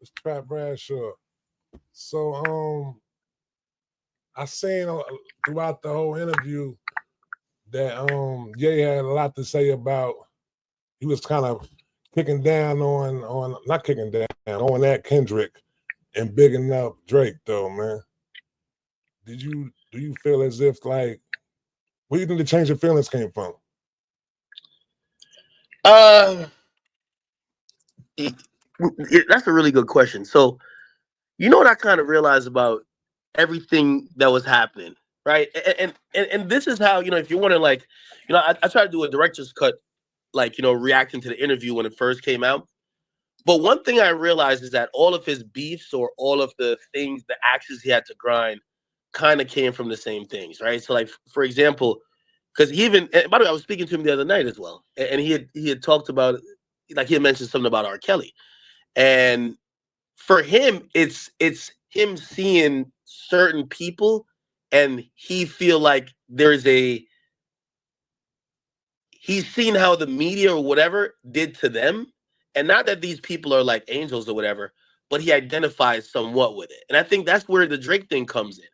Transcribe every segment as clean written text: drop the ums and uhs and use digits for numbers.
It's Trap Bradshaw. So I seen throughout the whole interview that Ye had a lot to say about. He was kind of kicking down on not kicking down on that Kendrick and bigging up Drake though, man. Do you feel as if like where do you think the change of feelings came from? That's a really good question. So, you know what I kind of realized about everything that was happening, right? And this is how, if you want to like, I try to do a director's cut, like, reacting to the interview when it first came out. But one thing I realized is that all of his beefs or all of the things, the axes he had to grind, kind of came from the same things, right? So, like, for example, because he even, and by the way, I was speaking to him the other night as well, and he had talked about, like, he had mentioned something about R. Kelly, and for him, it's him seeing certain people, and he feel like he's seen how the media or whatever did to them, and not that these people are like angels or whatever, but he identifies somewhat with it, and I think that's where the Drake thing comes in.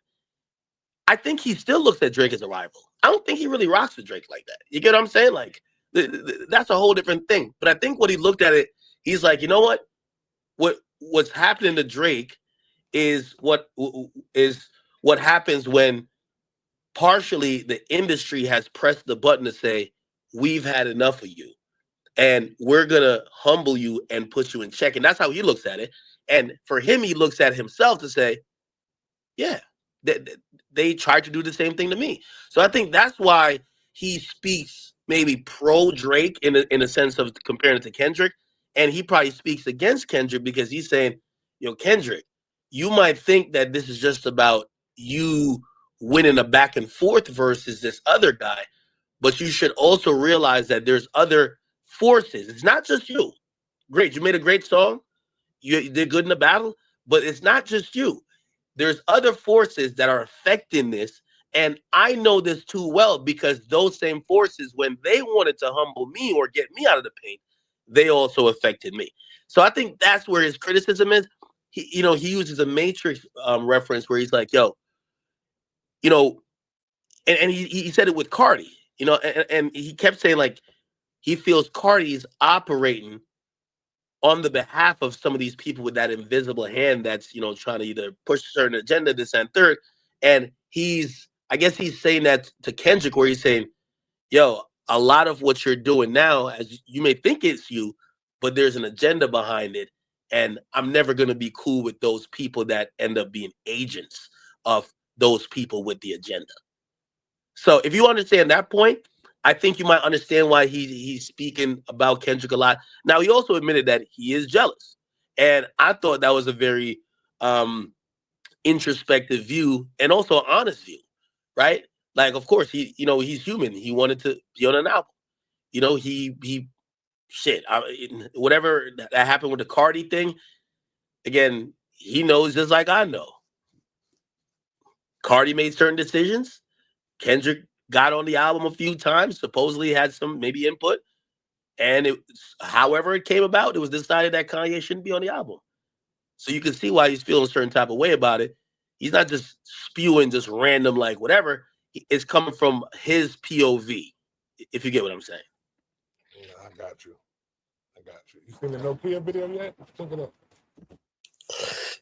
I think he still looks at Drake as a rival. I don't think he really rocks with Drake like that. You get what I'm saying? Like, that's a whole different thing. But I think what he looked at it, he's like, you know what? What's happening to Drake is what happens when partially the industry has pressed the button to say, we've had enough of you. And we're gonna humble you and put you in check. And that's how he looks at it. And for him, he looks at himself to say, yeah, they tried to do the same thing to me. So I think that's why he speaks maybe pro Drake in a sense of comparing it to Kendrick, and he probably speaks against Kendrick because he's saying, Kendrick, you might think that this is just about you winning a back and forth versus this other guy, but you should also realize that there's other forces. It's not just you. Great, you made a great song, you did good in the battle, but it's not just you. There's other forces that are affecting this. And I know this too well because those same forces, when they wanted to humble me or get me out of the paint, they also affected me. So I think that's where his criticism is. He uses a Matrix reference where he's like, yo, you know, and he said it with Cardi, and he kept saying like he feels Cardi's operating on the behalf of some of these people with that invisible hand that's trying to either push a certain agenda, this and third. And I guess he's saying that to Kendrick, where he's saying, yo, a lot of what you're doing now, as you may think it's you, but there's an agenda behind it, and I'm never going to be cool with those people that end up being agents of those people with the agenda. So if you understand that point, I think you might understand why he's speaking about Kendrick a lot. Now, he also admitted that he is jealous. And I thought that was a very introspective view and also an honest view, right? Like, of course, he's human. He wanted to be on an album. Whatever that happened with the Cardi thing, again, he knows just like I know. Cardi made certain decisions. Kendrick got on the album a few times, supposedly had some maybe input, and however it came about, it was decided that Kanye shouldn't be on the album. So you can see why he's feeling a certain type of way about it. He's not just spewing just random like whatever. It's coming from his POV, if you get what I'm saying. Yeah, I got you. You seen the Nokia video yet?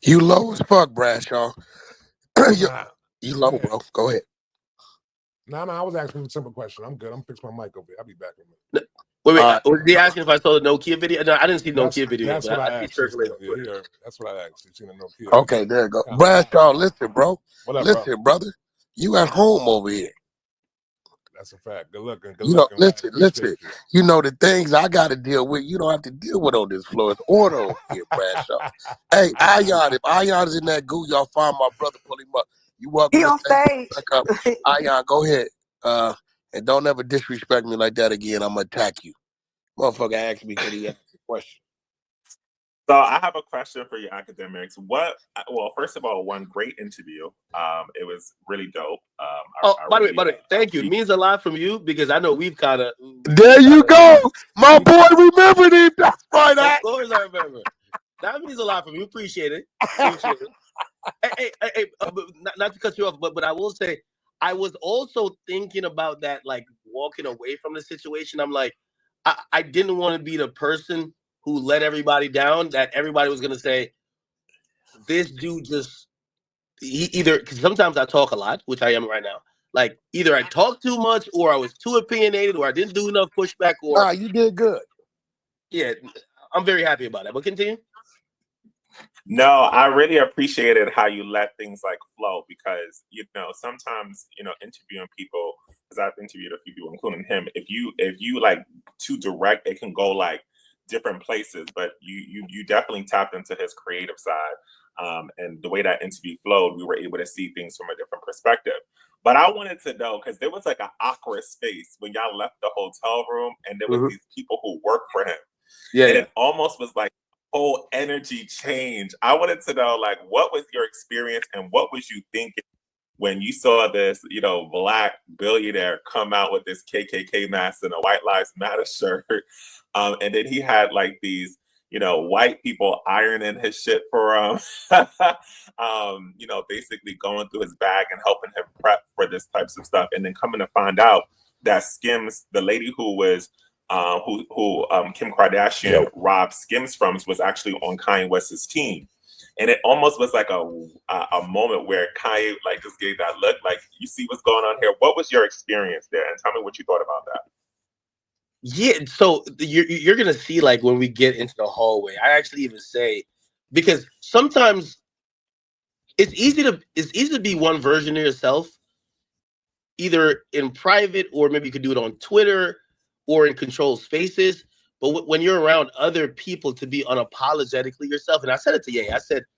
You low as fuck, Bradshaw. You low, bro. Go ahead. No, I was asking a simple question. I'm good. I'm fixing my mic over here. I'll be back in a minute. Wait. Was he asking if I saw the Nokia video? No, I didn't see the Nokia video. That's what I asked. That's what I asked. You seen the Nokia? Okay, there you go. Bradshaw, listen, bro. Listen, brother. You at home over here. That's a fact. Good looking. Listen. You know the things I got to deal with. You don't have to deal with on this floor. It's order over here, Bradshaw. Hey, Ayan, if Ayan is in that goo, y'all find my brother, pull him up. You welcome He on stage. Back up. Ayan, go ahead. And don't ever disrespect me like that again. I'm going to attack you. Motherfucker asked me, could he ask a question? So I have a question for you, academics. Well, first of all, one great interview. It was really dope. By the way, thank you. It means a lot from you because I know we've kind of. There you go, my boy. Remembered him. That's right. Of course, I remember. That means a lot for me. Appreciate it. Appreciate it. Hey, but not to cut you off, but I will say, I was also thinking about that, like walking away from the situation. I'm like, I didn't want to be the person who let everybody down. That everybody was gonna say, this dude just either, because sometimes I talk a lot, which I am right now. Like either I talk too much, or I was too opinionated, or I didn't do enough pushback, or Nah, you did good. yeah, I'm very happy about that. But continue. No, I really appreciated how you let things like flow, because sometimes interviewing people, because I've interviewed a few people, including him. If you like too direct, it can go like different places. But you definitely tapped into his creative side, and the way that interview flowed, we were able to see things from a different perspective. But I wanted to know, because there was like an awkward space when y'all left the hotel room, and there was these people who worked for him, and it almost was like whole energy change. I wanted to know, like, what was your experience and what was you thinking when you saw this, black billionaire come out with this KKK mask and a White Lives Matter shirt, and then he had like these, white people ironing his shit for him, basically going through his bag and helping him prep for this types of stuff, and then coming to find out that Skims, the lady who was Kim Kardashian robbed Skims from, was actually on Kanye West's team. And it almost was like a moment where Kanye like just gave that look, like, you see what's going on here. What was your experience there? And tell me what you thought about that. Yeah, so you're gonna see, like, when we get into the hallway, I actually even say, because sometimes it's easy to be one version of yourself, either in private, or maybe you could do it on Twitter or in controlled spaces. But when you're around other people, to be unapologetically yourself, and I said it to Ye, I said,